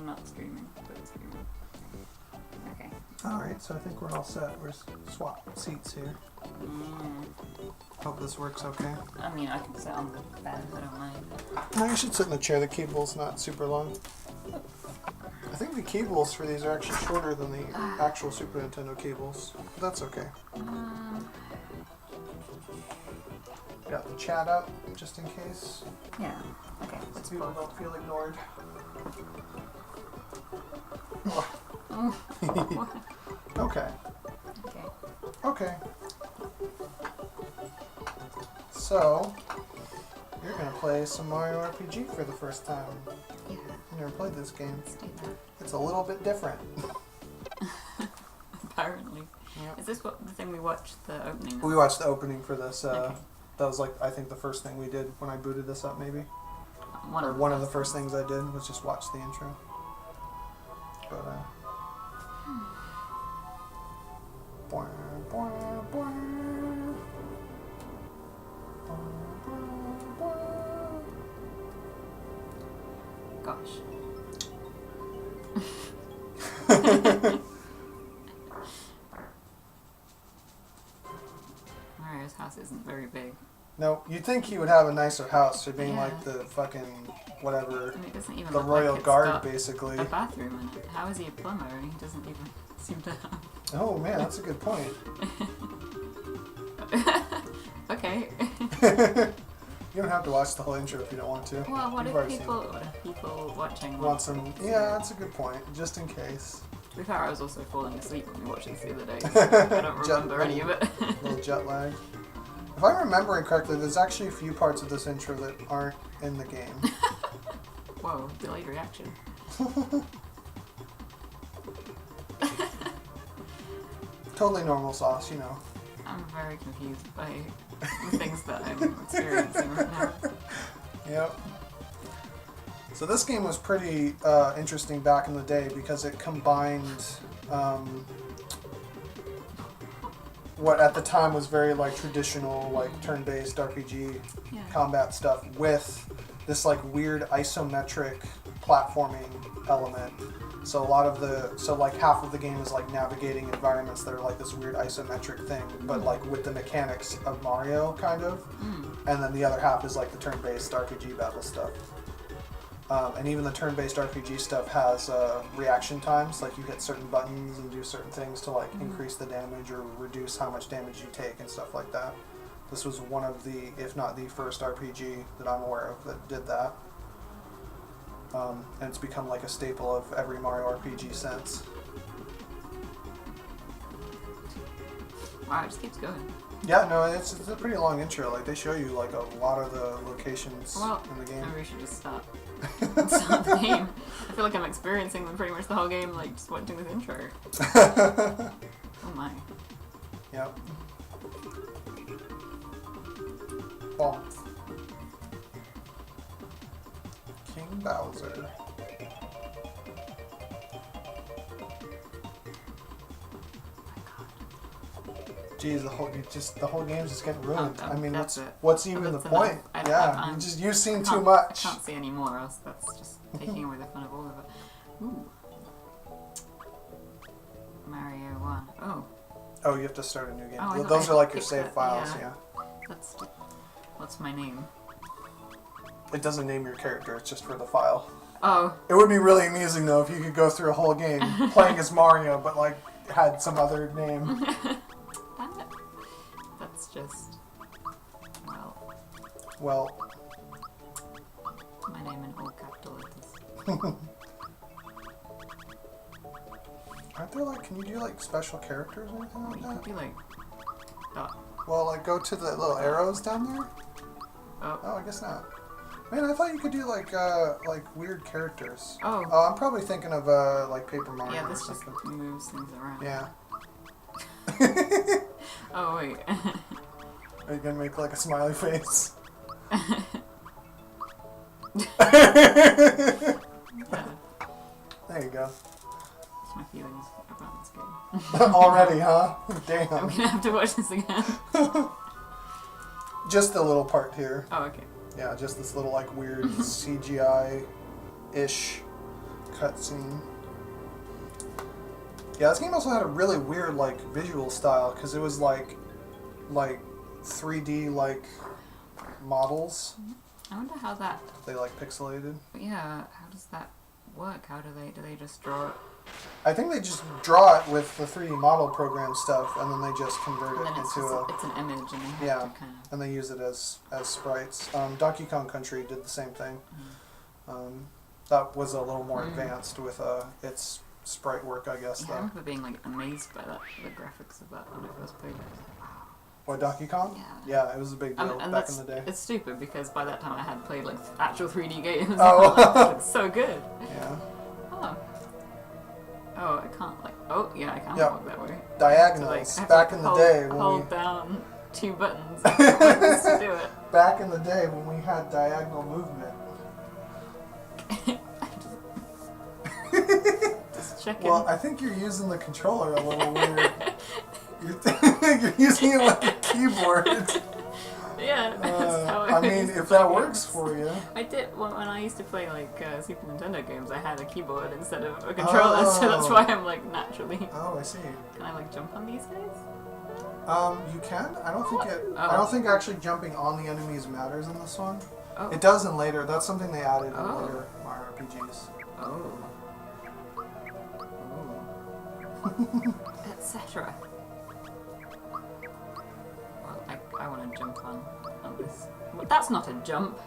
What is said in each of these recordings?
I'm not screaming, but it's screaming. Okay. Alright, so I think we're all set. We're swap seats here. Hope this works okay. I mean, I can sit on the bed, I don't mind. No, you should sit in the chair. The cable's not super long. I think the cables for these are actually shorter than the actual Super Nintendo cables. But that's okay. Got the chat up, just in case. Yeah. Okay. So people don't feel ignored. Okay. Okay. Okay. So, you're gonna play some Mario RPG for the first time. Yeah. I've never played this game. Let's do that. It's a little bit different. Apparently. Yep. Is this the thing we watched the opening of? We watched the opening for this. Okay. That was like, I think the first thing we did when I booted this up, maybe. One of the first things I did was just watch the intro. But, Gosh. Mario's house isn't very big. no, you'd think he would have a nicer house for being Yeah. like the fucking whatever, I mean, it doesn't even the look royal like it's guard, got basically. a bathroom in it. How is he a plumber? He doesn't even seem to have. Oh man, that's a good point. Okay. You don't have to watch the whole intro if you don't want to. Well, what You've if already seen people watching want some? Yeah, that's a good point. Just in case. To be fair, I was also falling asleep when we watched this the other day. So I don't remember any of it. A little jet lag. If I'm remembering correctly, there's actually a few parts of this intro that aren't in the game. Whoa, delayed reaction. Totally normal sauce, you know. I'm very confused by the things that I'm experiencing right now. Yep. So this game was pretty interesting back in the day because it combined what at the time was very like traditional like turn-based RPG Yeah. combat stuff with this like weird isometric platforming element. So like half of the game is like navigating environments that are like this weird isometric thing, but like with the mechanics of Mario kind of. And then the other half is like the turn-based RPG battle stuff. And even the turn-based RPG stuff has reaction times, like you hit certain buttons and do certain things to like increase the damage or reduce how much damage you take and stuff like that. This was one of the, if not the first RPG that I'm aware of that did that. And it's become like a staple of every Mario RPG since. Wow, it just keeps going. Yeah, no, it's a pretty long intro. Like they show you like a lot of the locations in the game. Maybe we should just stop. Stop the game. I feel like I'm experiencing them pretty much the whole game, like just watching this intro. Oh my. Yep. Ball. King Bowser. Jeez, the whole game's just getting ruined. Oh, I mean, that's what's even the that's point? enough. Yeah, you've seen too much. I can't see any more, else that's just taking away the fun of all of it. Ooh. Mario 1. Oh. Oh, you have to start a new game. Oh, I thought Those I are like your picked save that, files, yeah. yeah. What's my name? It doesn't name your character, it's just for the file. Oh. It would be really amusing though if you could go through a whole game playing as Mario, but like had some other name. That's just, Well. My name in all capital letters. Aren't there like, can you do like special characters or anything like You that? could be like, dot. Well, like go to the little arrows down there? Oh. Oh, I guess not. Man, I thought you could do like weird characters. Oh. Oh, I'm probably thinking of like Paper Mario Yeah, or this just something. moves things around. Yeah. Oh, wait. Are you gonna make like a smiley face? Yeah, There you go. that's my feelings about this game. Already, huh? I'm Damn. gonna have to watch this again. Just a little part here. Oh, okay. Yeah, just this little like weird CGI-ish cutscene. Yeah, this game also had a really weird like visual style because it was like 3D like models. I wonder how that. They like pixelated. Yeah, how does that work? How do they just draw it? I think they just draw it with the 3D model program stuff, and then they just convert And it then into it's an image, and they have yeah, to kind of. and they use it as sprites. Donkey Kong Country did the same thing. That was a little more advanced with its sprite work, I guess. Yeah, I remember being like amazed by that, the graphics of that when I first played it. What, Donkey Kong? Yeah. Yeah, it was a big deal And back in the day. it's stupid because by that time I had played like actual 3D games. Oh. It's so good. Yeah. Oh. Oh, I can't like. Oh, yeah, I can Yep. walk that way. Diagonals. I have to, Back in the day when hold we down 2 buttons to do it. back in the day when we had diagonal movement. Just checking. Well, I think you're using the controller a little weird. You're using it like a keyboard. Yeah, that's how I I mean, used to if play that works games. for you. I did when I used to play like Super Nintendo games. I had a keyboard instead of a controller, so that's why I'm like naturally. Oh, I see. Can I like jump on these guys? You can. I don't think it. Oh. I don't think actually jumping on the enemies matters in this one. Oh. It does in later. That's something they added in Oh. later Mario RPGs. Oh. Oh. Etc. Well, I want to jump on this. Well, that's not a jump.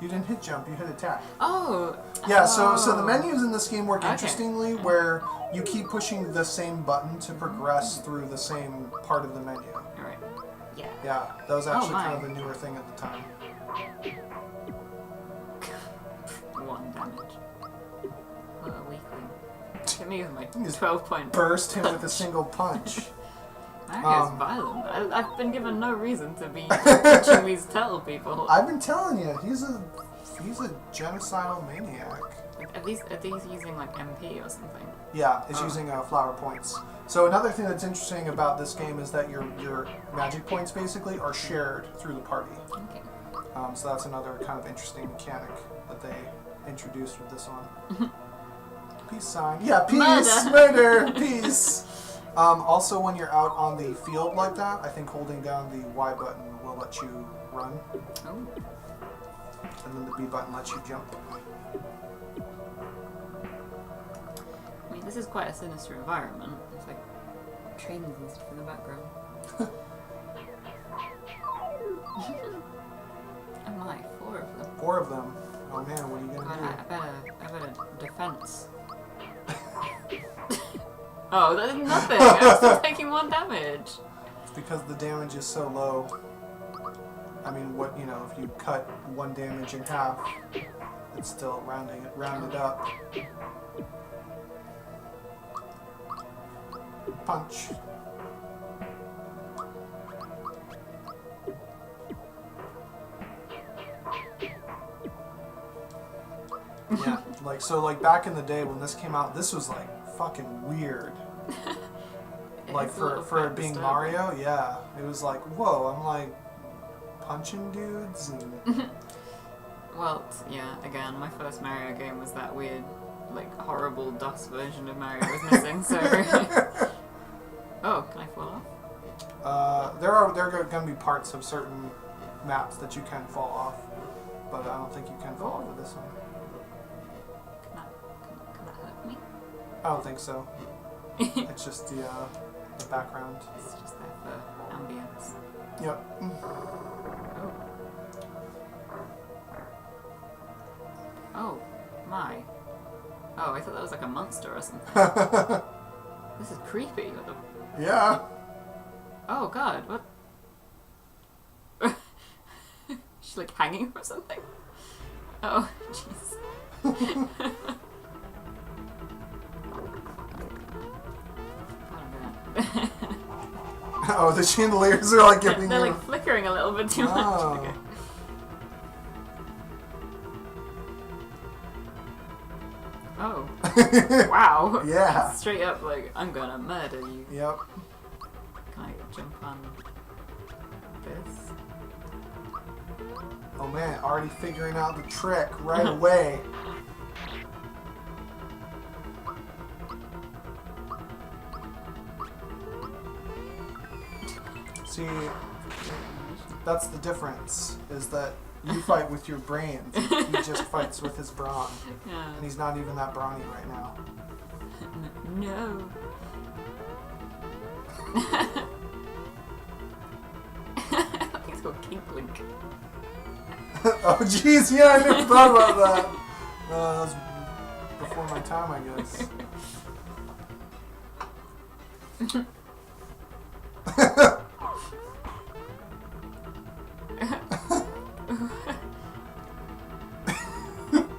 You didn't hit jump. You hit attack. Oh. Yeah. So the menus in this game work Okay. interestingly, where you keep pushing the same button to progress through the same part of the menu. All right. Yeah. Yeah, that was actually my. kind of a newer thing at the time. 1 damage. What a weakling. Hit me with my Just 12-point. Burst him with a single punch. Mario's violent. I've been given no reason to be touching these turtle people. I've been telling you, he's a genocidal maniac. Are these using like MP or something? Yeah, it's Oh. using flower points. So another thing that's interesting about this game is that your magic points basically are shared through the party. Okay. So that's another kind of interesting mechanic that they introduced with this one. Peace sign. Yeah, peace, murder, peace. Also, when you're out on the field like that, I think holding down the Y button will let you run, Oh. and then the B button lets you jump. I mean, this is quite a sinister environment. It's like trains and stuff in the background. Oh my, 4 of them. 4 of them. Oh man, what are you God, gonna I better defense. Oh, that did nothing. I'm still taking 1 damage. It's because the damage is so low. I mean, if you cut 1 damage in half, it's still rounded up. Punch. Yeah, like back in the day when this came out, this was like fucking weird. Like It's a little for it bit being disturbing. Mario, yeah, it was like whoa. I'm like punching dudes and Well, yeah, again, my first Mario game was that weird, like, horrible DOS version of Mario I was missing, so... Oh, can I fall off? there are going to be parts of certain maps that you can fall off, but I don't think you can fall off of this one. Can that hurt me? I don't think so. It's just the background. It's just there for ambience. Yep. Oh. Oh, my. Oh, I thought that was like a monster or something. This is creepy. What the... Yeah. Oh god, what? She's like hanging or something? Oh, jeez. Oh, the chandeliers are like giving They're you. like flickering a little bit too much. Oh. Okay. Oh. Wow. Yeah. Straight up like, I'm gonna murder you. Yep. Can I jump on this? Oh man, already figuring out the trick right away. See, that's the difference, is that you fight with your brains. He just fights with his brawn. Yeah. And he's not even that brawny right now. No. He's got Kink Link. Oh, jeez, yeah, I never thought about that. That was before my time, I guess.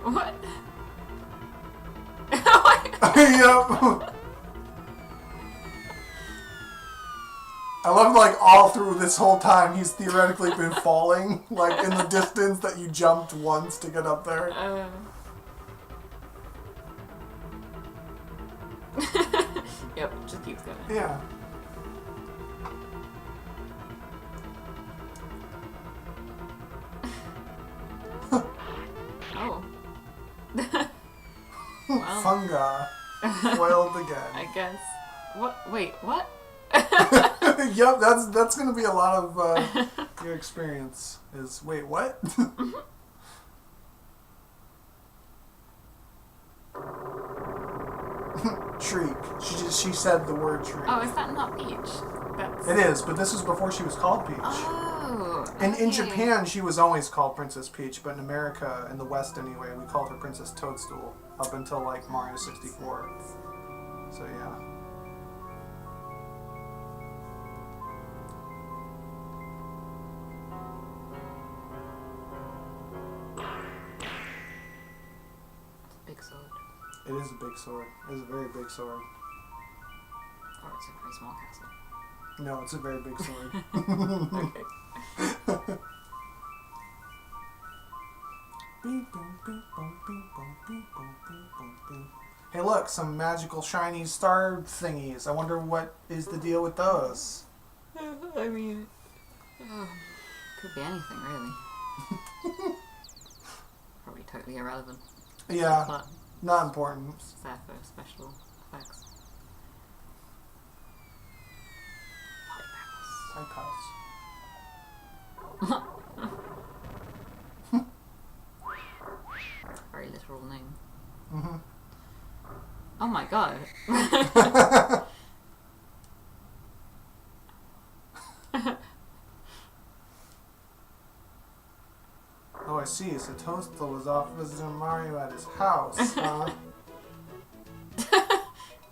What? Yep. I love, like, all through this whole time he's theoretically been falling, like, in the distance that you jumped once to get up there. Yep, just keeps going. Yeah. Oh. Well, Funga. Foiled again. I guess. What? Wait, what? Yep, that's gonna be a lot of your experience. Is wait, what? Shriek. She said the word shriek. Oh, is that not Peach? That's... It is, but this was before she was called Peach. Oh. In Okay. Japan, she was always called Princess Peach, but in America, in the West anyway, we called her Princess Toadstool up until like Mario 64. So yeah. Big sword. It is a big sword. It is a very big sword. Or it's a very small castle. No, it's a very big sword. Okay. Beep, boom, beep, boom, beep, boom, beep, boom, beep, boom, beep. Hey, look, some magical shiny star thingies. I wonder what is the deal with those. I mean, could be anything really. Probably totally irrelevant. Yeah, But not important. it's there for special effects. Type house. Very literal name. Mm-hmm. Oh my god. Oh, I see. So Toadstool was off visiting Mario at his house, huh?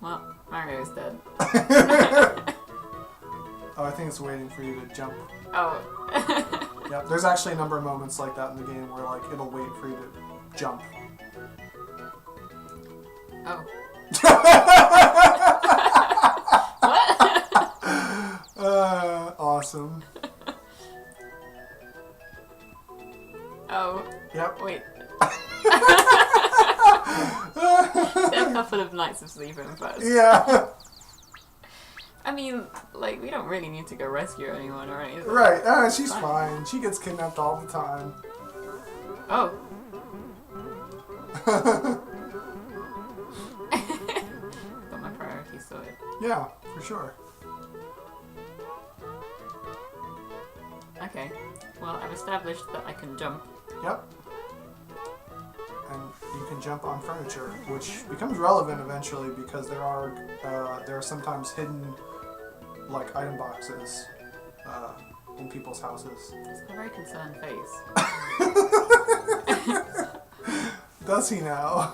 Well, Mario's dead. Oh, I think it's waiting for you to jump. Oh. Yep, there's actually a number of moments like that in the game where, like, it'll wait for you to jump. Oh. What? Awesome. Oh. Yep. Wait. A couple of nights of sleeping first. Yeah. I mean, like, we don't really need to go rescue anyone or anything. Right. She's fine. She gets kidnapped all the time. Oh. Got my priorities sorted. Yeah, for sure. Okay. Well, I've established that I can jump. Yep. And you can jump on furniture, which becomes relevant eventually because there are sometimes hidden, like, item boxes in people's houses. He's got a very concerned face. Does he now?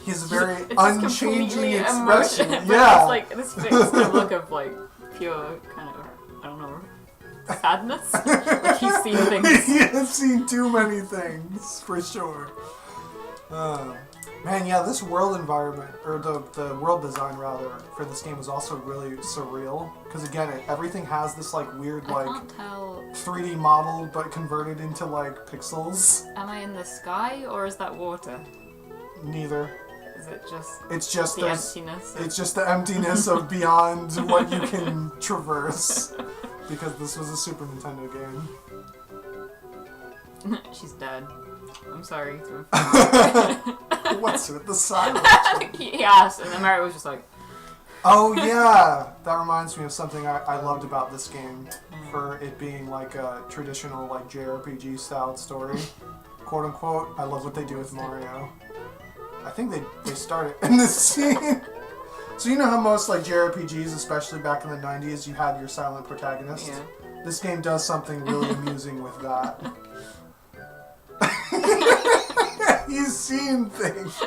He's a very unchanging expression. Yeah. It's like this fixed look of like pure kind of, I don't know, sadness. Like he's seen things. He has seen too many things, for sure. Man, yeah, this world environment, or the world design rather, for this game was also really surreal. Because again, everything has this like weird I like can't tell. 3D model, but converted into like pixels. Am I in the sky or is that water? Neither. Is it just It's just the emptiness? It's just the emptiness of beyond what you can traverse. Because this was a Super Nintendo game. She's dead. I'm sorry to inform What's with the silence? He asked, and then Mario was just like... Oh yeah, that reminds me of something I loved about this game, for it being like a traditional like JRPG styled story, quote unquote. I love what they do with Mario. I think they started in this scene. So you know how most like JRPGs, especially back in the 90s, you had your silent protagonist? Yeah. This game does something really amusing with that. He's seeing things.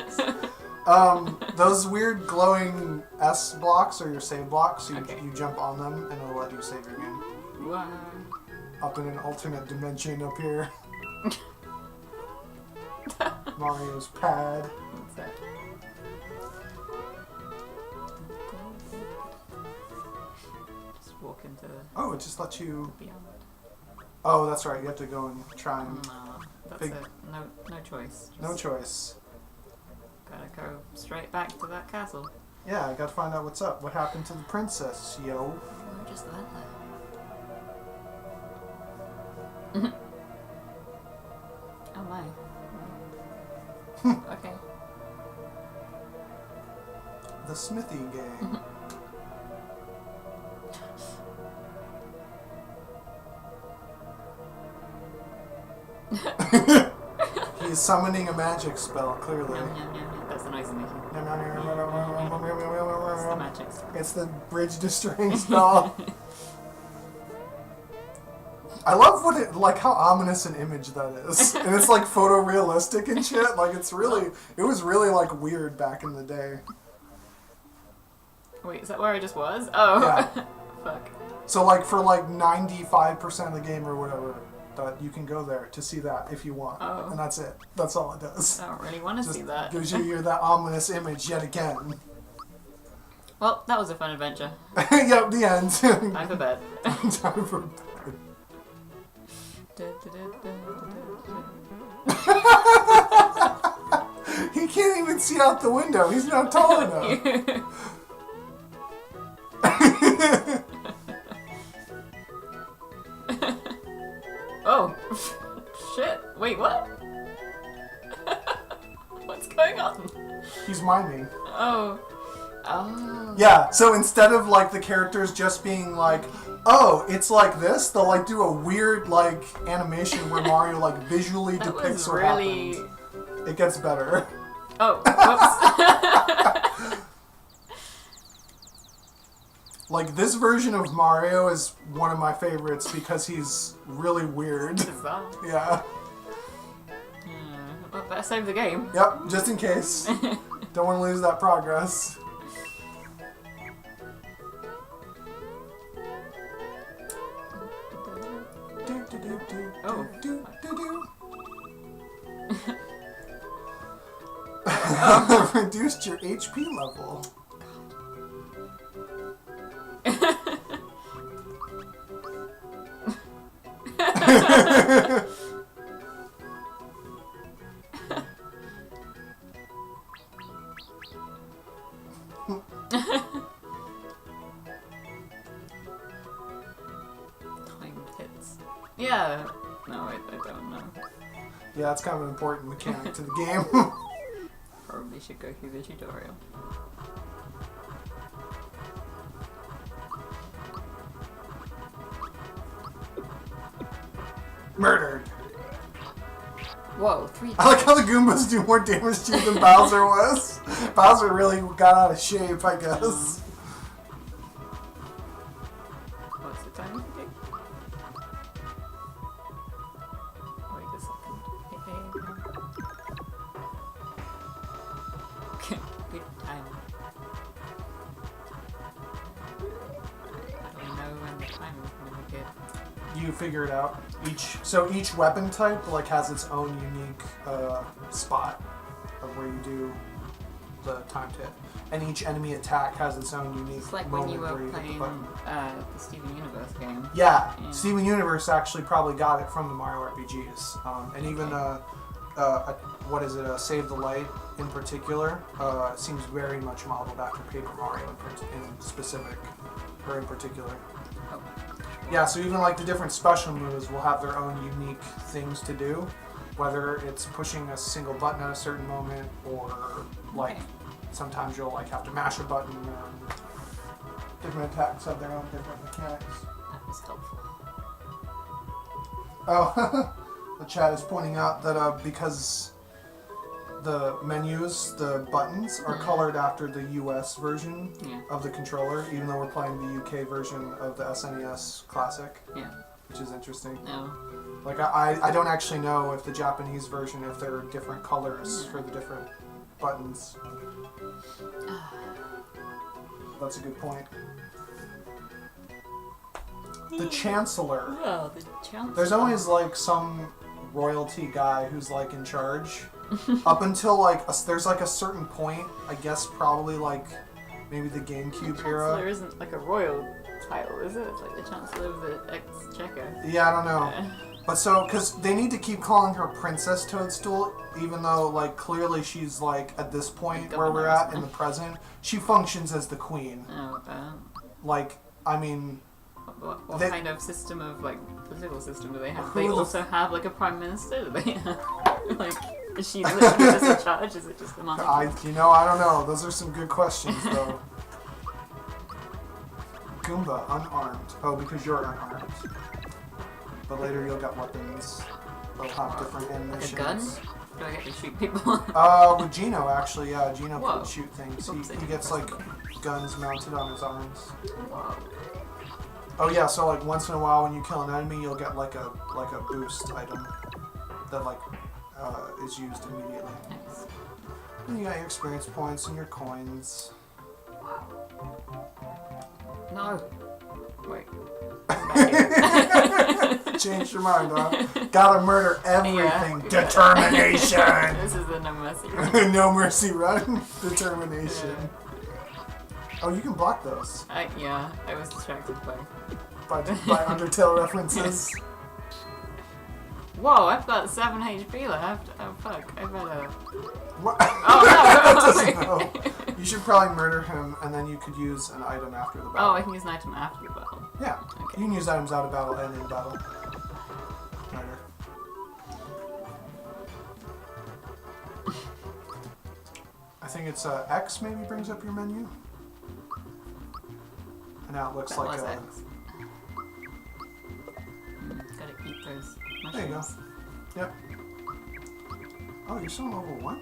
Those weird glowing S blocks are your save blocks. So you jump on them and it'll let you save your game. Wow. Up in an alternate dimension up here. Mario's pad. What's that? Just walk into Oh, it just lets you... beyond. Oh, that's right. You have to go and try and... No, that's Big- it. No choice. Just No choice. gotta go straight back to that castle. Yeah, I gotta find out what's up. What happened to the princess, yo? We're just there. Oh my. Okay. The Smithy gang. He is summoning a magic spell, clearly. Yum, yum, yum, yum. That's the noise I'm making. It's the It's magic stuff. the bridge destroying spell. I love what it, like how ominous an image that is. And it's like photorealistic and shit. Like it was really like weird back in the day. Wait, is that where I just was? Oh. Yeah. Fuck. So like for like 95% of the game or whatever, that you can go there to see that if you want. Oh. And that's it. That's all it does. I don't really want to Just see that. gives you that ominous image yet again. Well, that was a fun adventure. Yep, the end. Time for bed. Time for bed. He can't even see out the window. He's not tall enough. Oh. Shit. Wait, what? What's going on? He's miming. Oh. Oh. Yeah, so instead of like the characters just being like, oh, it's like this, they'll like do a weird like animation where Mario like visually That depicts was what really... happened. It gets better. Oh, whoops. Like this version of Mario is one of my favorites because he's really weird. Bizarre. Yeah. Well, better save the game. Yep, just in case. Don't want to lose that progress. Oh. Reduced your HP level. Timed hits. Yeah. No, I don't know. Yeah, it's kind of an important mechanic to the game. Probably should go through the tutorial. Murdered. Whoa, 3 I like how the Goombas do more damage to you than Bowser was. Bowser really got out of shape, I guess. What's the time to take? Wait a second. Okay, good time. I don't know when the time is going to be good. You figure it out. Each weapon type like has its own unique spot of where you do the timed hit, and each enemy attack has its own unique It's like when moment you where were you hit the playing button. the Steven Universe game. Yeah, Yeah. Steven Universe actually probably got it from the Mario RPGs, and even what is it? Save the Light in particular seems very much modeled after Paper Mario in specific, or in particular. Oh. Yeah, so even like the different special moves will have their own unique things to do, whether it's pushing a single button at a certain moment or like Okay. sometimes you'll like have to mash a button or Different attacks have their own different mechanics. That was helpful. Oh, the chat is pointing out that because the menus, the buttons, are colored after the US version of the controller, even though we're playing the UK version of the SNES Classic. Yeah. Which is interesting. No. Like, I don't actually know if the Japanese version, if there are different colors for the different buttons. That's a good point. The Chancellor. Oh, the Chancellor. There's always, like, some royalty guy who's, like, in charge. Up until, like, there's, like, a certain point, I guess probably, like, maybe the GameCube era. Chancellor isn't, like, a royal title, is it? It's like the Chancellor of the Exchequer. Yeah, I don't know. But so, because they need to keep calling her Princess Toadstool, even though, like, clearly she's, like, at this point where we're at in the present, she functions as the queen. Oh, like, I mean... What kind of system of, like, political system do they have? They also have, like, a prime minister? Do they have, like, is she literally just in charge? Is it just the monarchy? I don't know. Those are some good questions, though. Goomba, unarmed. Oh, because you're unarmed. But later you'll get weapons. They'll have different animations. Like a gun? Do I get to shoot people? With Gino, actually, yeah. Gino can shoot things. He gets, like, guns mounted on his arms. Whoa. Oh yeah, so like once in a while when you kill an enemy, you'll get like a boost item that like is used immediately. Nice. And you got your experience points and your coins. No. Wait. Changed your mind, huh? Gotta murder everything. Yeah. Determination. This is the no mercy run. No mercy run. Determination. Yeah. Oh, you can block those. Yeah, I was distracted by Undertale references. Whoa, I've got 7 HP left. Oh fuck, I better... What? Oh no! You should probably murder him, and then you could use an item after the battle. Oh, I can use an item after the battle. Yeah, okay. You can use items out of battle and in battle. Murder. I think it's X maybe brings up your menu. And now it looks like a... Gotta eat those mushrooms. There you go. Yep. Oh, you're still level 1?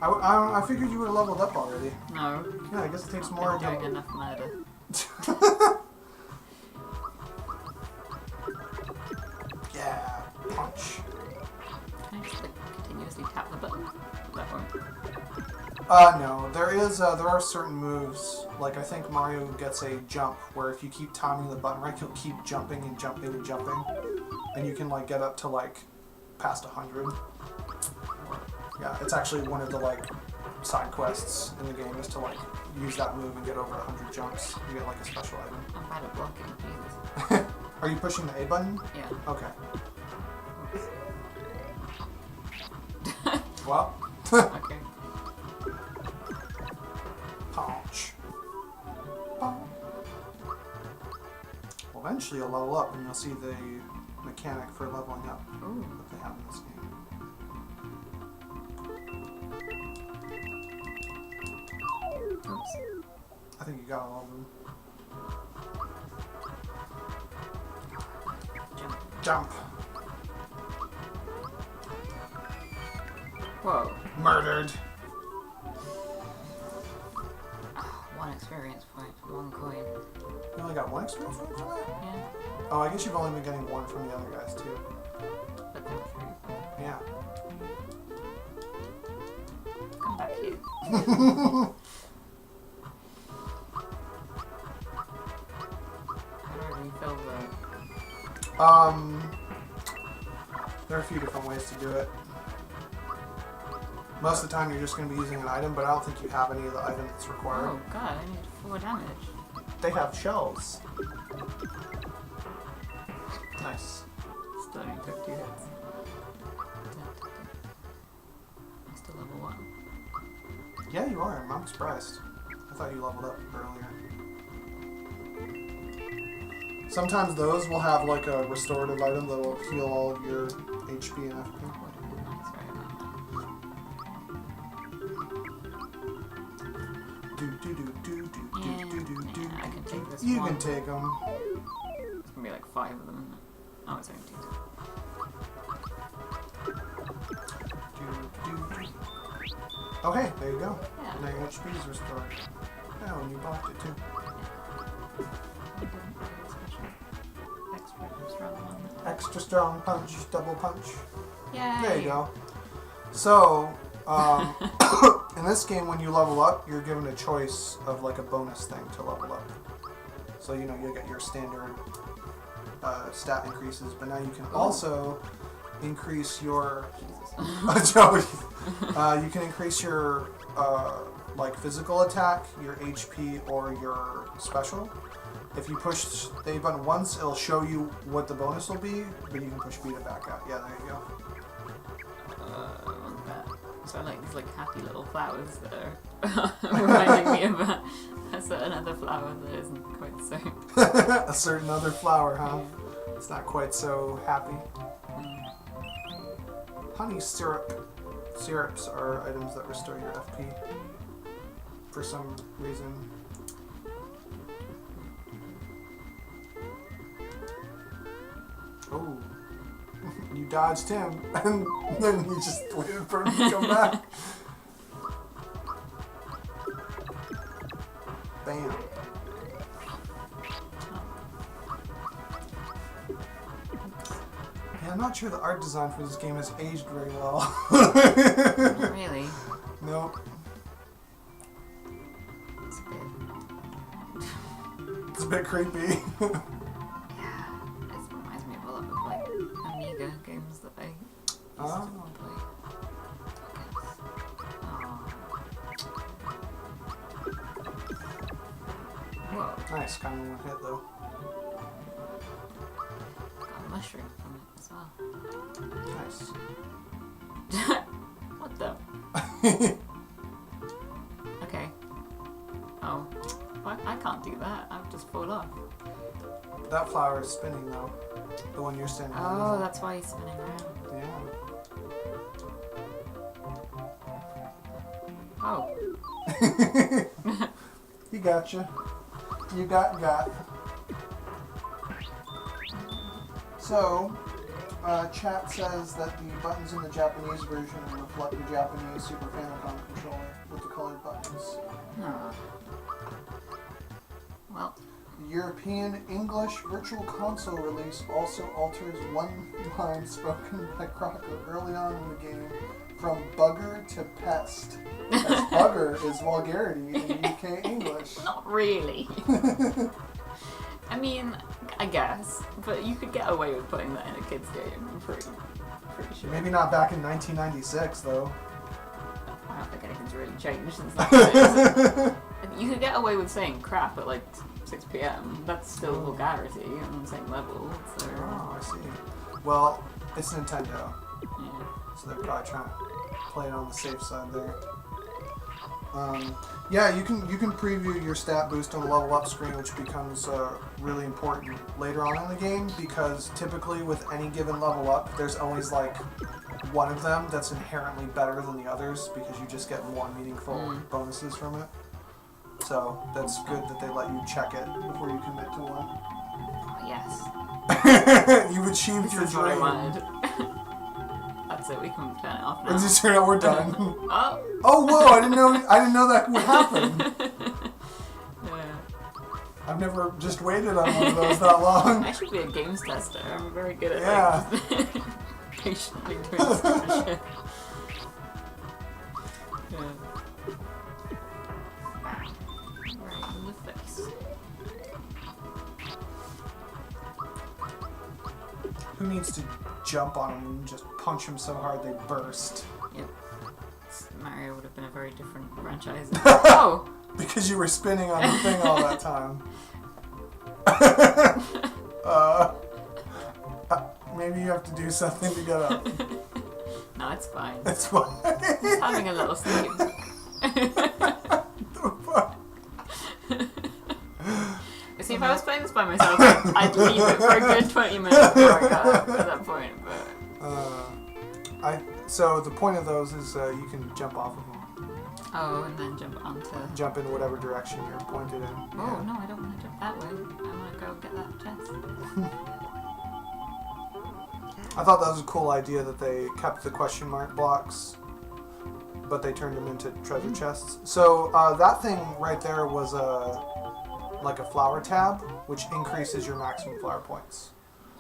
I figured you were leveled up already. No. Yeah, I guess it takes more... I'm doing enough murder. Yeah. Punch. Can I just like continuously tap the button? That one. No. There are certain moves, like I think Mario gets a jump, where if you keep timing the button right, he'll keep jumping and jumping and jumping. And you can like get up to like past 100. Yeah, it's actually one of the like side quests in the game is to like use that move and get over 100 jumps. You get like a special item. I'm bad at blocking, Jesus. Are you pushing the A button? Yeah. Okay. Well. Okay. Punch. Well, eventually you'll level up and you'll see the mechanic for leveling up that they have in this game. Oops. I think you got all of them. Jump. Whoa. Murdered. One experience point, 1 coin. You only got 1 experience point for that? Yeah. Oh, I guess you've only been getting 1 from the other guys too. But there were 3. Yeah. Come back here. How do I refill the... There are a few different ways to do it. Most of the time you're just going to be using an item, but I don't think you have any of the item that's required. Oh god, I need 4 damage. They have shells. Nice. Still only took 2 hits. I'm still level 1. Yeah, you are. I'm surprised. I thought you leveled up earlier. Sometimes those will have like a restorative item that will heal all of your HP and FP. You can take them. It's gonna be like 5 of them, isn't it? Oh, it's only 2. Okay, there you go. Yeah. Now your HP is restored. Oh, and you blocked it too. Extra strong punch, double punch. Yay. There you go. So, in this game, when you level up, you're given a choice of like a bonus thing to level up. So, you know, you'll get your standard stat increases, but now you can also increase your... you can increase your like physical attack, your HP, or your special. If you push the A button once, it'll show you what the bonus will be, but you can push B to back out. Yeah, there you go. I want that. So I like these like happy little flowers that are reminding me of a certain other flower that isn't quite the same. A certain other flower, huh? It's not quite so happy. Honey syrups are items that restore your FP for some reason. Oh, you dodged him, and then you just waited for him to come back. Bam. Yeah, I'm not sure the art design for this game has aged very well. Not really. Nope. It's a bit creepy. Yeah, it reminds me of a lot of like Amiga games that I used to play. Whoa. Nice, kind of one hit though. Got a mushroom from it as well. Nice. What the? Okay. Oh. I can't do that. I would just fall off. That flower is spinning though. The one you're standing on. Oh, that's why he's spinning around. Yeah. Oh. You gotcha. You got. So, chat says that the buttons in the Japanese version reflect the Japanese Super Famicom controller with the colored buttons. Huh. Well. The European English Virtual Console release also alters one line spoken by Crocker early on in the game from bugger to pest. As bugger is vulgarity in UK English. Not really. I mean, I guess, but you could get away with putting that in a kid's game. I'm pretty sure. Maybe not back in 1996, though. I don't think anything's really changed since that. You could get away with saying crap at like 6 p.m. That's still vulgarity on the same level. So. Oh, I see. Well, it's Nintendo, Yeah. so they're probably trying to play it on the safe side there. Yeah, you can preview your stat boost on the level up screen, which becomes really important later on in the game, because typically with any given level up, there's always like one of them that's inherently better than the others because you just get more meaningful bonuses from it. So that's good that they let you check it before you commit to one. Oh, yes. You've achieved your This is what I dream. wanted. That's it. We can turn it off now. Let's just turn it. We're done. Oh. Oh, whoa! I didn't know that would happen. Yeah. I've never just waited on one of those that long. I should be a games tester. I'm very good at like, patiently doing this kind of shit. Yeah. Right in the face. Who needs to jump on them and just punch them so hard they burst? Yep. Mario would have been a very different franchise. Oh! Because you were spinning on the thing all that time. Maybe you have to do something to get up. No, it's fine. It's fine. Just having a little sleep. You see, if I was playing this by myself, I'd leave it for a good 20 minutes before I got up at that point. But So the point of those is you can jump off of them. Oh, and then jump onto... Jump in whatever direction you're pointed in. Oh, Yeah. no, I don't want to jump that way. I want to go get that chest. I thought that was a cool idea that they kept the question mark blocks, but they turned them into treasure chests. So that thing right there was like a flower tab, which increases your maximum flower points.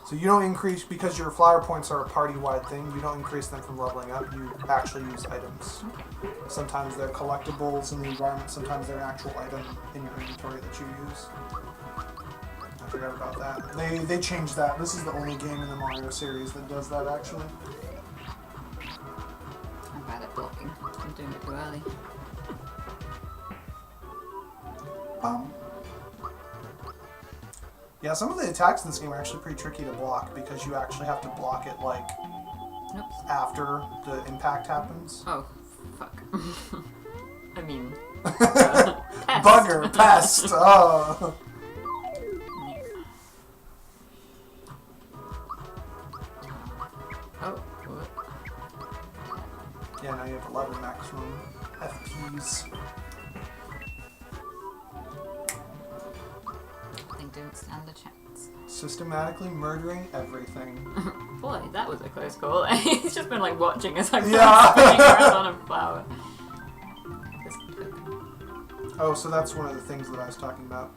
So you don't increase, because your flower points are a party-wide thing, you don't increase them from leveling up, you actually use items. Okay. Sometimes they're collectibles in the environment, sometimes they're an actual item in your inventory that you use. I forgot about that. They changed that. This is the only game in the Mario series that does that, actually. I'm bad at blocking. I'm doing it too early. Yeah, some of the attacks in this game are actually pretty tricky to block because you actually have to block it like after the impact happens. Oh, fuck. I mean, Bugger, pest. Oh. Oh, what? Yeah, now you have 11 maximum FPs. They don't stand a chance. Systematically murdering everything. Boy, that was a close call. He's just been like watching as I'm spinning Yeah. around on a flower. This took. Oh, so that's one of the things that I was talking about.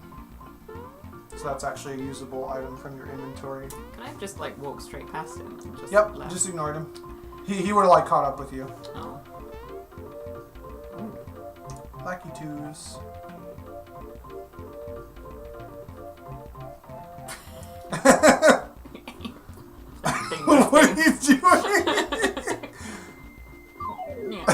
So that's actually a usable item from your inventory. Could I have just like walked straight past him and just Yep, left? just ignored him. He would have like caught up with you. Oh. Lucky twos. What are you doing? Yeah.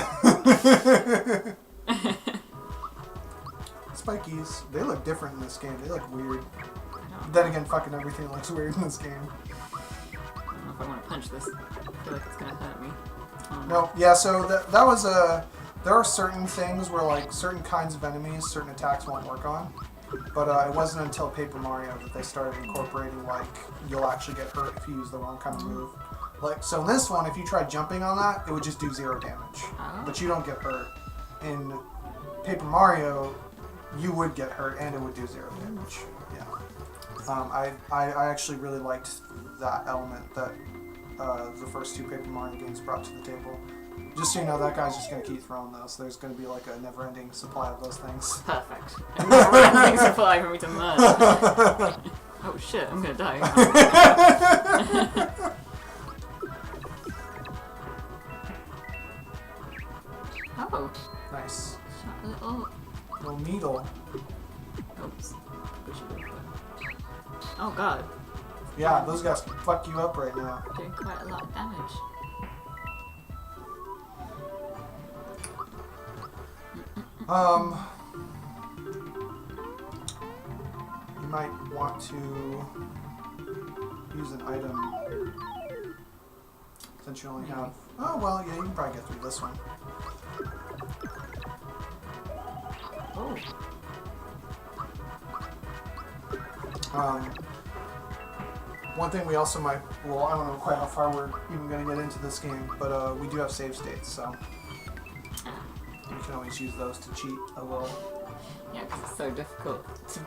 Spikies. They look different in this game. They look weird. I don't Then again, fucking everything looks weird in this game. know if I want to punch this. I feel like it's gonna hurt me. No, yeah, so that was a... There are certain things where, like, certain kinds of enemies, certain attacks won't work on. But it wasn't until Paper Mario that they started incorporating, like, you'll actually get hurt if you use the wrong kind of move. Like, so in this one, if you tried jumping on that, it would just do 0 damage. Oh. But you don't get hurt. In Paper Mario, you would get hurt and it would do 0 damage. Yeah. I actually really liked that element that the first 2 Paper Mario games brought to the table. Just so you know, that guy's just going to keep throwing those. There's going to be like a never-ending supply of those things. Perfect. A never-ending supply for me to murder. Oh shit, I'm gonna die. Oh. Nice. Shot a little... Little needle. Oops. Oh god. Yeah, those guys can fuck you up right now. Doing quite a lot of damage. You might want to use an item since you only have... Oh, well, yeah, you can probably get through this one. Oh. One thing we also might... Well, I don't know quite how far we're even going to get into this game, but we do have save states, so you can always use those to cheat a little. Yeah, because it's so difficult to...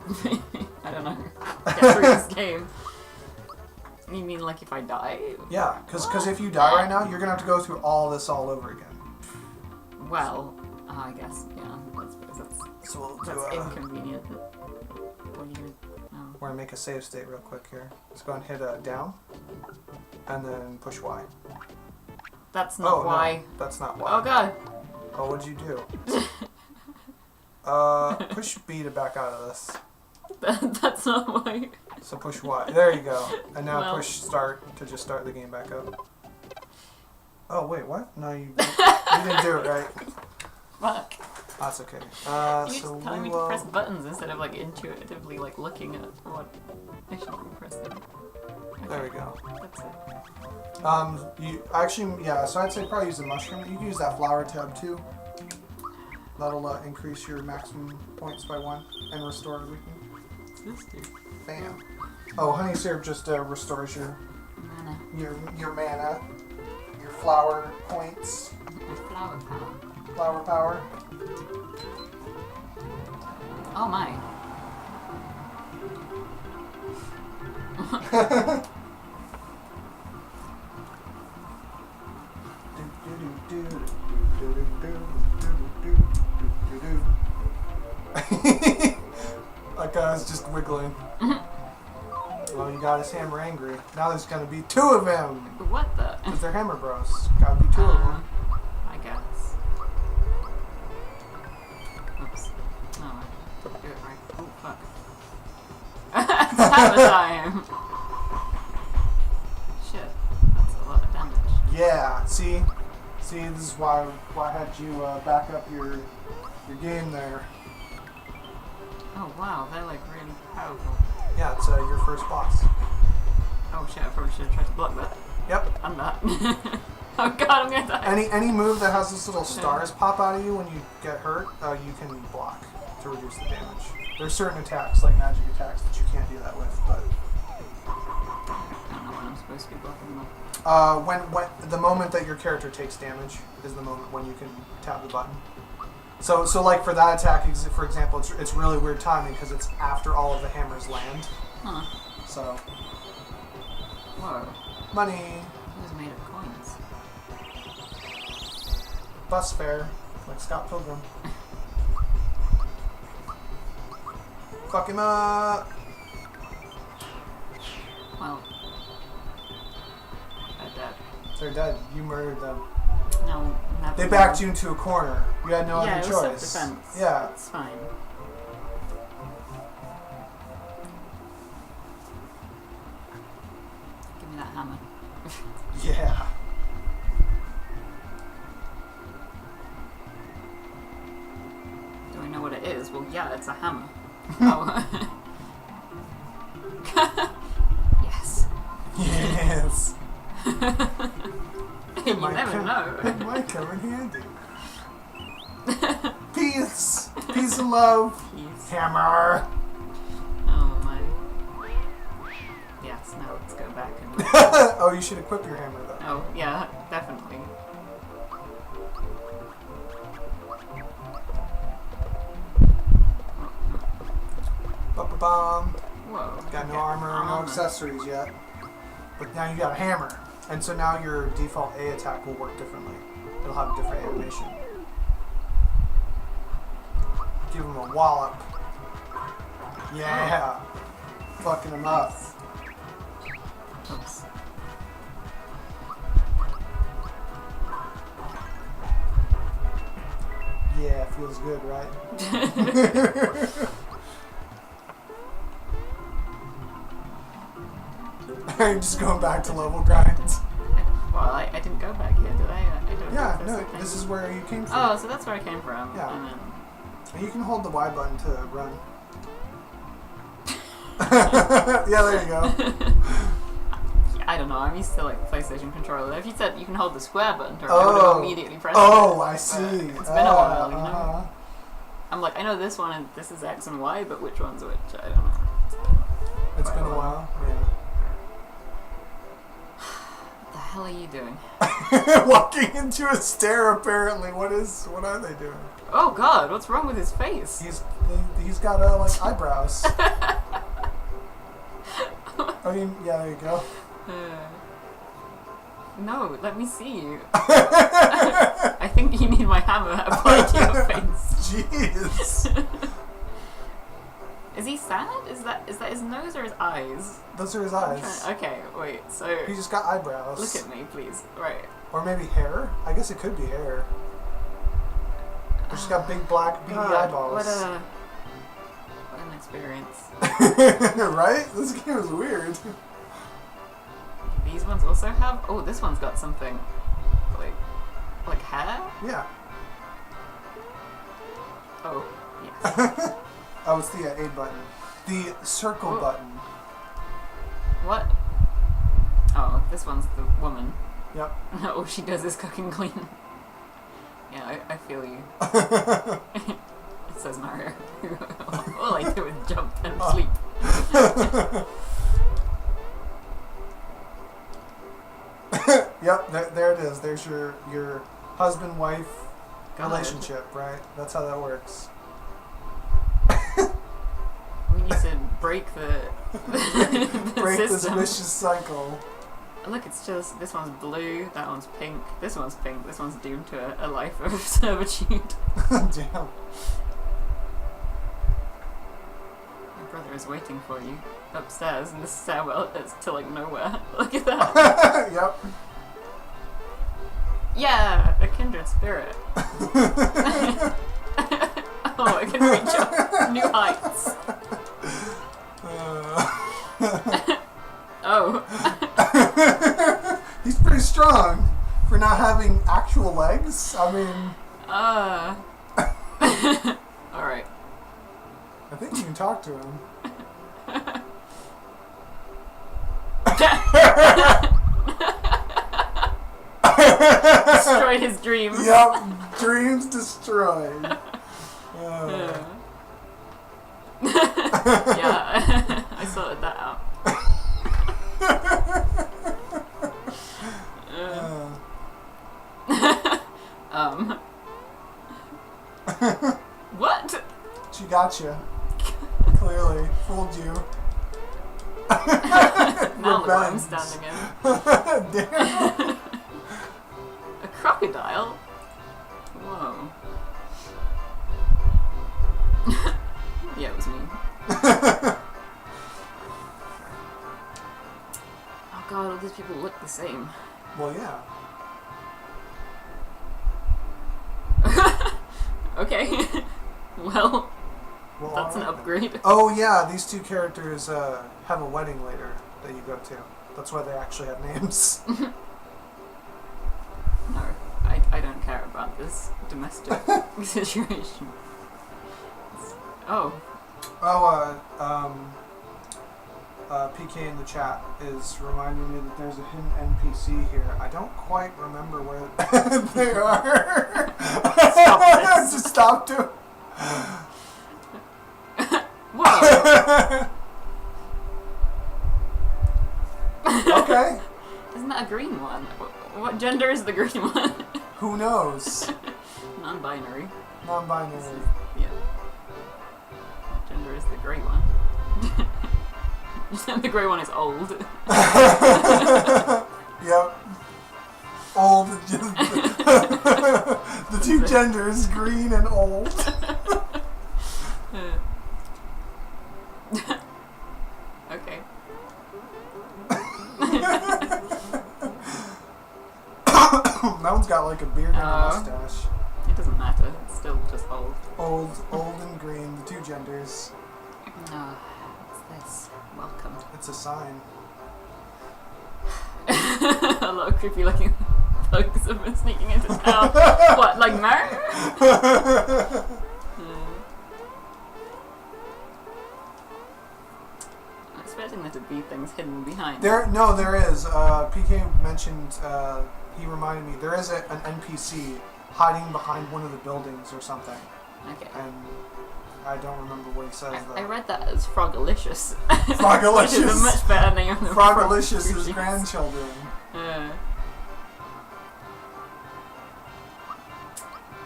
I don't know. Get through this game. You mean like if I die? Yeah, because if you die right now, you're going to have to go through all this all over again. Well, I guess, yeah. I suppose that's, So we'll that's do inconvenient. What do you... Oh. We're going to make a save state real quick here. Let's go and hit down, and then push Y. That's not why. No, that's not Y. Oh god. Oh, what'd you do? Push B to back out of this. That's not why. So push Y. There you go. And now Well. push start to just start the game back up. Oh, wait, what? No, you didn't do it right. Fuck. That's okay. You're So just telling we me to will... press buttons instead of like intuitively like looking at what I should be pressing. Okay. There we go. That's it. You actually, yeah, so I'd say probably use the mushroom. You can use that flower tab too. That'll increase your maximum points by 1 and restore everything. What's this do? Bam. Oh, honey syrup just restores your Mana. your mana, your flower points, Flower power. flower power. Oh my. That guy's just wiggling. Well, you got his hammer angry. Now there's gonna be two of them. What the? Because they're hammer bros. Gotta be two of them. I guess. Oops. No, do it right. Oh, fuck. It's hammer time! Shit. That's a lot of damage. Yeah, see? See, this is why I had you back up your game there. Oh wow, they're like really powerful. Yeah, it's your first boss. Oh shit, I probably should have tried to block that. Yep. And that. Oh god, I'm gonna die. Any move that has those little stars pop out of you when you get hurt, you can block to reduce the damage. There's certain attacks, like magic attacks, that you can't do that with, but... I don't know when I'm supposed to be blocking them. When the moment that your character takes damage is the moment when you can tap the button. So like for that attack, for example, it's really weird timing because it's after all of the hammers land. Huh. So. Whoa. Money. It was made of coins. Bus fare, like Scott Pilgrim. Fuck him up. Well. They're dead. They're dead. You murdered them. No, never. They backed you into a corner. You had no other it was choice. self-defense. Yeah. It's fine. Give me that hammer. Yeah. Do I know what it is? Well, yeah, it's a hammer. Oh. Yes. Yes. You never know. It might come in handy. Peace. Peace and love. Peace. Hammer. Oh my. Yes, now let's go back and... Oh, you should equip your hammer though. Oh, yeah, definitely. Ba-ba-bum. Whoa. Got no okay. armor, no accessories yet. But now you got a hammer. And so now your default A attack will work differently. It'll have a different animation. Give him a wallop. Yeah. Fucking him up. Oops. Yeah, feels good, right? I'm just going back to level grinds. Well, I didn't go back here, did I? I don't Yeah, know if no, there's a this thing. is where you came from. Oh, so that's where I came from. Yeah. And then... You can hold the Y button to run. Yeah, there you go. I don't know, I'm used to like PlayStation controller. If you said you can hold the square button to run, I would have immediately pressed it. Oh, I see. It's been a while, you know? I'm like, I know this one and this is X and Y, but which one's which? I don't know. It's been a while, yeah. What the hell are you doing? Walking into a stair, apparently. What are they doing? Oh god, what's wrong with his face? He's got like eyebrows. I mean, yeah, there you go. No, let me see you. I think you need my hammer applied to your face. Jeez. Is he sad? Is that his nose or his eyes? Those are his eyes. Okay, wait, so... He just got eyebrows. Look at me, please. Right. Or maybe hair? I guess it could be hair. Or she's got big black beady eyeballs. What an experience. Right? This game is weird. These ones also have... Oh, this one's got something. Like hair? Yeah. Oh, yes. Oh, it's the A button. The circle button. What? Oh, this one's the woman. Yep. All she does is cook and clean. Yeah, I feel you. It says Mario. All I do is jump and sleep. Yep, there it is. There's your husband-wife relationship, right? That's how that works. break the, break this system. vicious cycle. Look, it's just, this one's blue, that one's pink, this one's doomed to a life of servitude. Damn. Your brother is waiting for you upstairs in the stairwell. It's to like nowhere. Look at that. Yep. Yeah, a kindred spirit. Oh, I can reach up new heights. Oh. He's pretty strong for not having actual legs. I mean. Alright. I think you can talk to him. Destroyed his dreams. Yep, dreams destroyed. Yeah, I sorted that out. What? She got you. Clearly, fooled you. Now look what I'm standing in. Damn. A crocodile? Whoa. Yeah, it was me. Oh god, all these people look the same. Well, yeah. Okay. Well, that's an upgrade. Oh yeah, these two characters have a wedding later that you go to. That's why they actually have names. No, I don't care about this domestic situation. Oh. Oh, PK in the chat is reminding me that there's a hidden NPC here. I don't quite remember where they are. Stop this. Just stop to. Whoa. Okay. Isn't that a green one? What gender is the green one? Who knows? Non-binary. Non-binary. Yeah. What gender is the grey one? The grey one is old. Yep. Old. The two genders, green and old. Okay. That one's got like a beard and a mustache. It doesn't matter. It's still just old. Old and green, the two genders. What's this? Welcome. It's a sign. A lot of creepy looking bugs have been sneaking into town. What, like Mario? I'm expecting there to be things hidden behind. There is. PK mentioned, he reminded me, there is an NPC hiding behind one of the buildings or something. Okay. And I don't remember what he says, though. I read that as Frogalicious. Frogalicious! Which is a much better name than Frogalicious is grandchildren.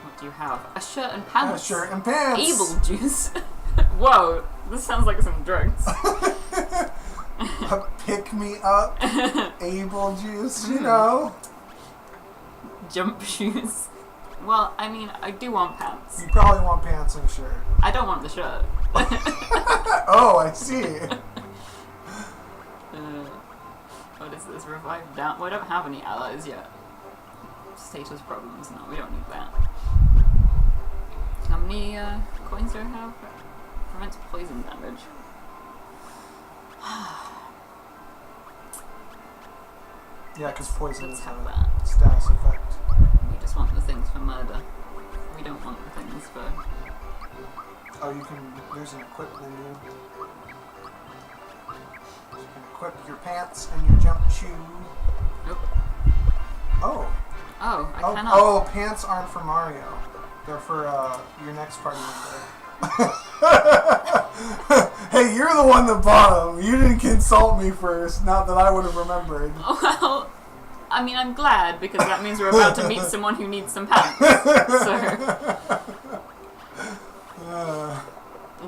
What do you have? A shirt and pants. A shirt and pants! Able juice. Whoa, this sounds like some drugs. A pick-me-up able juice, you know? Jump shoes. Well, I mean, I do want pants. You probably want pants and a shirt. I don't want the shirt. Oh, I see. What is this? Revive down. Well, I don't have any allies yet. Status problems. No, we don't need that. How many coins do I have? Prevents poison damage. Yeah, because poison Let's is have a that. status effect. We just want the things for murder. We don't want the things for... Oh, you can... There's an equip menu. So you can equip your pants and your jump shoe. Nope. Oh. Oh, I cannot. Oh, pants aren't for Mario. They're for your next party member. Hey, you're the one that bought them. You didn't consult me first. Not that I would have remembered. Oh, well, I mean, I'm glad, because that means we're about to meet someone who needs some pants. So...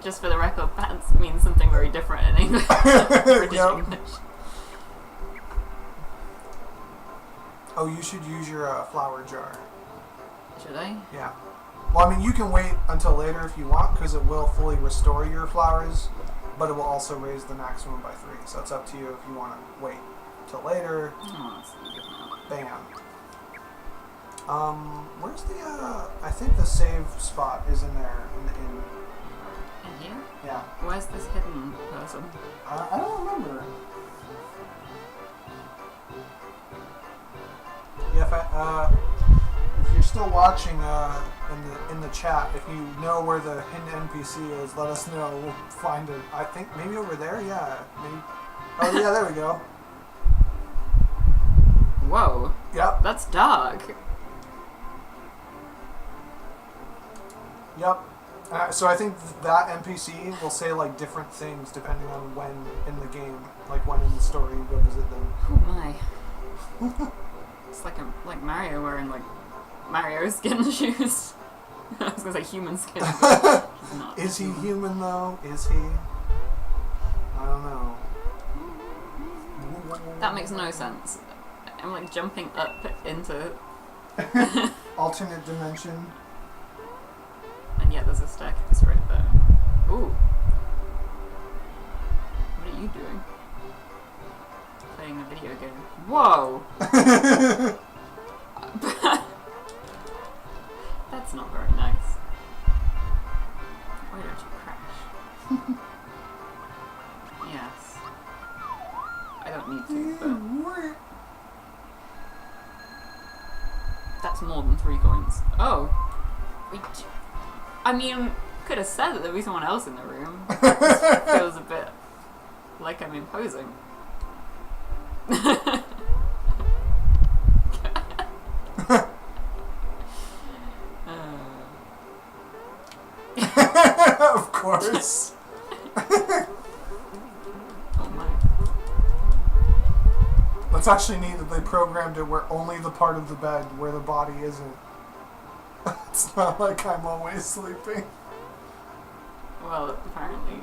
just for the record, pants means something very different in English. British Yep. English. Oh, you should use your flower jar. Should I? Yeah. Well, I mean, you can wait until later if you want, because it will fully restore your flowers, but it will also raise the maximum by 3. So it's up to you if you want to wait till later. Oh, that's a good one. Bam. Where's the, I think the save spot is in there, in the inn. In here? Yeah. Where's this hidden person? I don't remember. Yeah, if you're still watching in the chat, if you know where the hidden NPC is, let us know. We'll find it. I think maybe over there. Yeah. Maybe. Oh yeah, there we go. Whoa. Yep. That's dark. Yep. So I think that NPC will say like different things depending on when in the game, like when in the story you go visit them. Oh my. It's like Mario wearing like Mario skin shoes. I was gonna say human skin. But he's not. Is he human though? Is he? I don't know. That makes no sense. I'm like jumping up into Alternate dimension. and yet there's a staircase right there. Ooh. What are you doing? Playing a video game. Whoa! That's not very nice. Why don't you crash? Yes. I don't need to, but that's more than 3 coins. Oh! I mean, could have said that there was someone else in the room. This feels a bit like I'm imposing. Of course. Oh my. That's actually neat that they programmed it where only the part of the bed where the body isn't. It's not like I'm always sleeping. Well, apparently.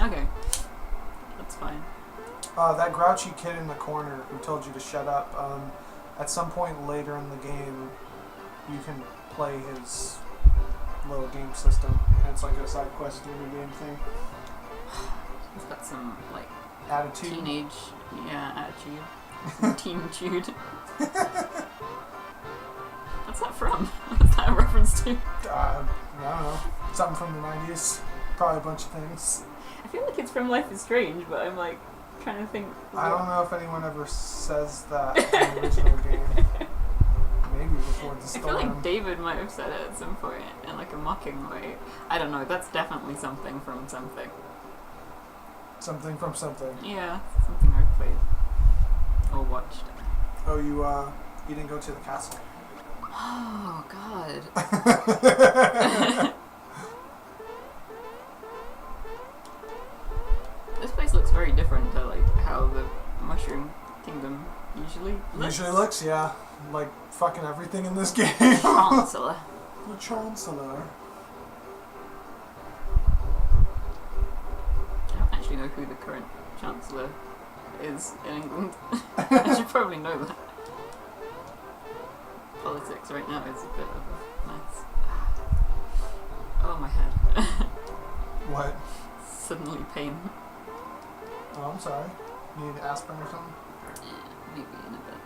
Okay. That's fine. That grouchy kid in the corner who told you to shut up, at some point later in the game, you can play his little game system, and it's like a side quest in the game thing. He's got some, like, Attitude. teenage, attitude. Some teen-tude. What's that from? What's that a reference to? I don't know. Something from the 90s. Probably a bunch of things. I feel like it's from Life is Strange, but I'm, like, trying to think. I don't know if anyone ever says that in the original game. Maybe before the I storm. feel like David might have said it at some point in like a mocking way. I don't know. That's definitely something from something. Something from something. Yeah, something I've played or watched. Oh, you didn't go to the castle. Oh God. This place looks very different to like how the Mushroom Kingdom usually looks. Usually looks, yeah, like fucking everything in this game. Chancellor. The Chancellor. I don't actually know who the current Chancellor is in England. I should probably know that. Politics right now is a bit of a mess. Oh, my head. What? Suddenly pain. Oh, I'm sorry. Need aspirin or something? Yeah, maybe in a bit.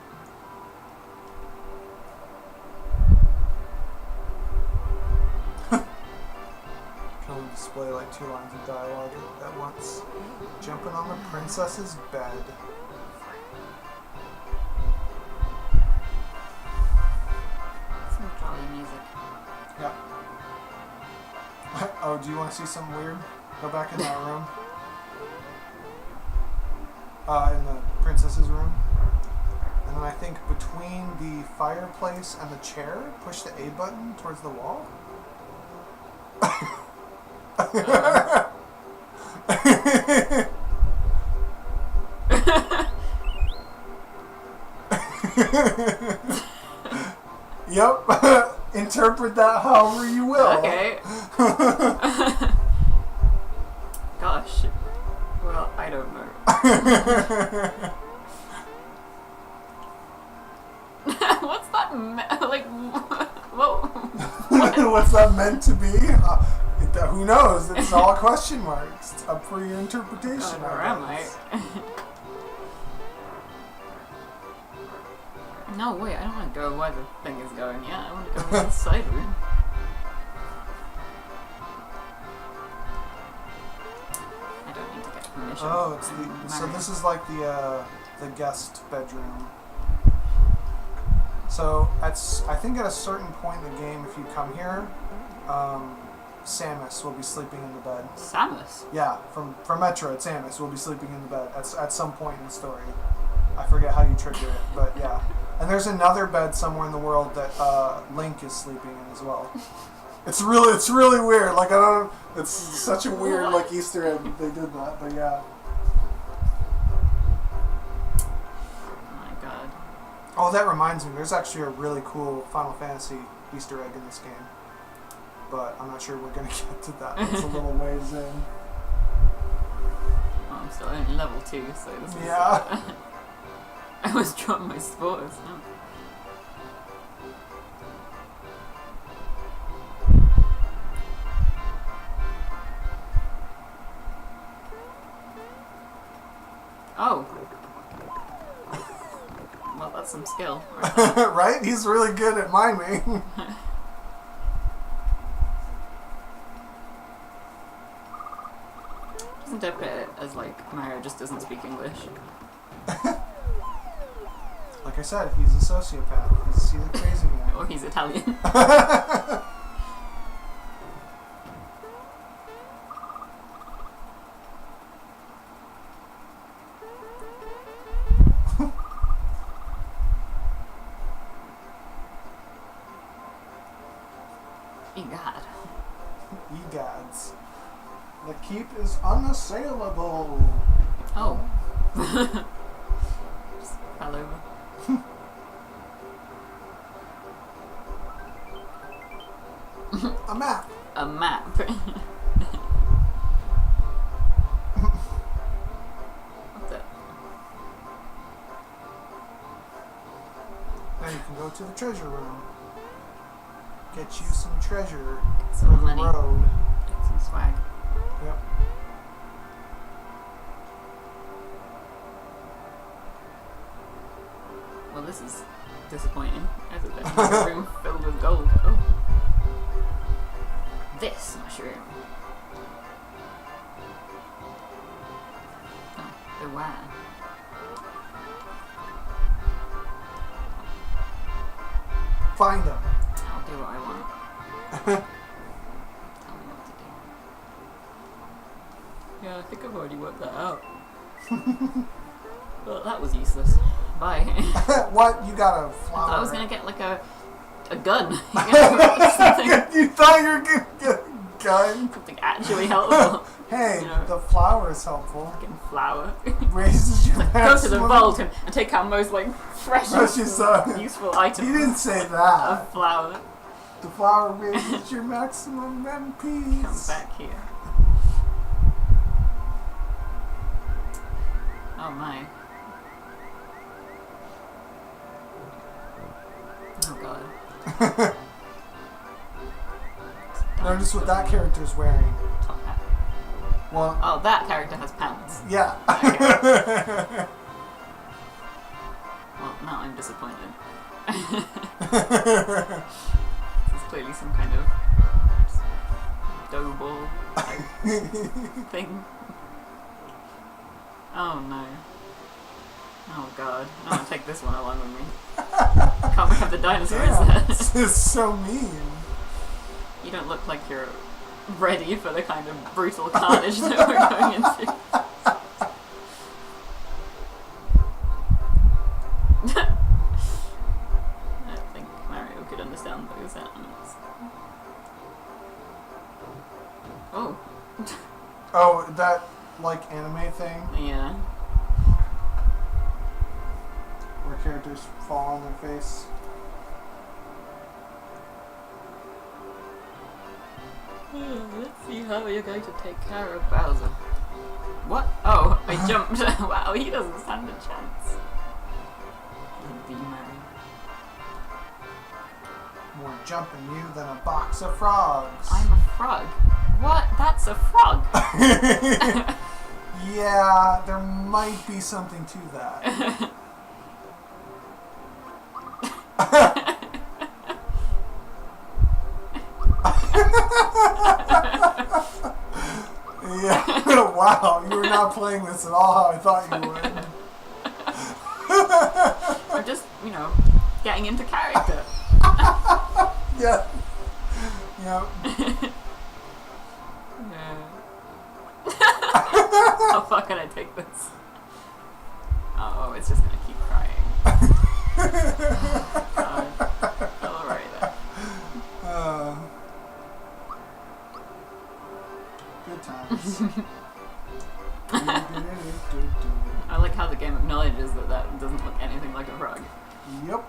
Can only display like 2 lines of dialogue at once. Jumping on the princess's bed. Some jolly music. Yep. Oh, do you want to see something weird? Go back in that room. In the princess's room. And then I think between the fireplace and the chair, push the A button towards the wall. Yep. Interpret that however you will. Okay. Gosh. Well, I don't know. What's that like? Whoa. What's that meant to be? Who knows? It's all question marks. It's up for your interpretation. God, where am I? No, wait, I don't want to go where the thing is going yet. I want to go inside room. I don't need to get permission. Oh, so this is like the guest bedroom. So I think at a certain point in the game, if you come here, Samus will be sleeping in the bed. Samus? Yeah, from Metroid, Samus will be sleeping in the bed at some point in the story. I forget how you trigger it, but yeah. And there's another bed somewhere in the world that Link is sleeping in as well. It's really weird. Like it's such a weird like Easter egg that they did that, but yeah. Oh my god. Oh, that reminds me. There's actually a really cool Final Fantasy Easter egg in this game, but I'm not sure we're gonna get to that. It's a little ways in. Oh, I'm still only level 2, so this is... Yeah. I almost dropped my spores. No. Oh. Well, that's some skill. Right? He's really good at miming. Just interpret it as like Mario just doesn't speak English. Like I said, he's a sociopath. He's a crazy man. Or he's Italian. Egad. Egads. The keep is unassailable. Oh. Just fell over. A map. A map. What the? Now you can go to the treasure room. Get you some treasure. Some for the money. road. Get some swag. Yep. Well, this is disappointing. As a room filled with gold. Oh. This mushroom. Oh, the where? Find them. I'll do what I want. Tell me what to do. Yeah, I think I've already worked that out. Well, that was useless. Bye. What? You got a I flower? thought I was gonna get like a gun. You thought you were gonna get a gun? Something actually helpful. Hey, You know. the flower is helpful. Fucking flour. Raises your Go to the maximum- vault and take out most like freshest useful items. You didn't say Of that. flour. The flower raises your maximum MPs. Come back here. Oh my. Oh god. Notice what that character's wearing. Top hat. Well, Oh, that character has pants. yeah. Well, now I'm disappointed. This is clearly some kind of dough ball type thing. Oh no. Oh god. I want to take this one along with me. Can't we have the dinosaurs Damn, there? this is so mean. You don't look like you're ready for the kind of brutal carnage that we're going into. I don't think Mario could understand those animals. Oh. Oh, that like anime thing Yeah. where characters fall on their face. Let's see how you're going to take care of Bowser. What? Oh, I jumped. Wow, he doesn't stand a chance. Be merry. More jumping you than a box of frogs. I'm a frog. What? That's a frog. Yeah, there might be something to that. Yeah. Wow, you were not playing this at all how I thought you would. I'm just, getting into character. Yeah. Yep. How far can I take this? Oh, it's just gonna keep crying. God. Alright then. Good times. I like how the game acknowledges that that doesn't look anything like a frog. Yep.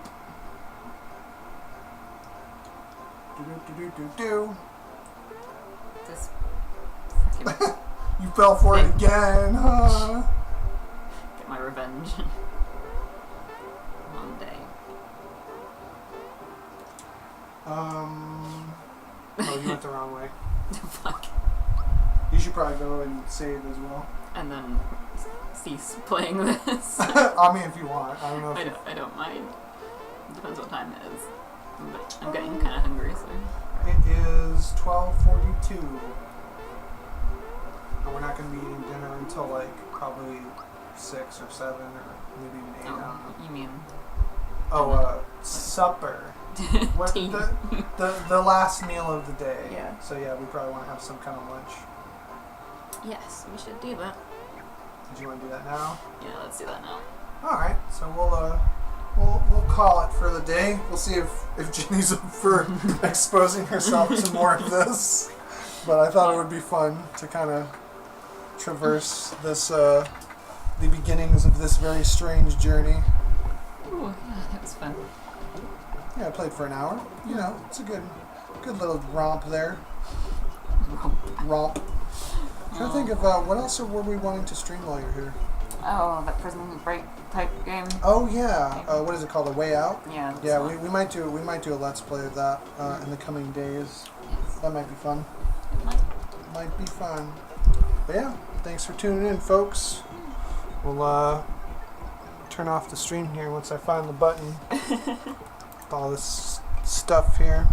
This freaking You fell for it again, huh? get my revenge. One day. Oh, you went the wrong way. Fuck. You should probably go and save as well. And then cease playing this. I mean, if you want. I don't know if I don't mind. Depends what time it is. But I'm getting kind of hungry, so. It is 12:42. And we're not going to be eating dinner until like probably 6 or 7 or maybe even 8. I don't know. You mean? Supper. What, Tea. the last meal of the day. Yeah. So yeah, we probably want to have some kind of lunch. Yes, we should do that. Did you want to do that now? Yeah, let's do that now. All right. So we'll call it for the day. We'll see if Ginny's up for exposing herself to more of this. But I thought it would be fun to kind of traverse this the beginnings of this very strange journey. Ooh, yeah, that was fun. Yeah, I played for an hour. You know, it's a good little romp there. Romp. I'm trying to think of what else were we wanting to stream while you're here? Oh, that prison break type game. Oh yeah, what is it called? A Way Out? Yeah. Yeah, we might do a let's play of that in the coming days. Yes. That might be fun. It might. Might be fun. But yeah, thanks for tuning in, folks. We'll turn off the stream here once I find the button. With all this stuff here.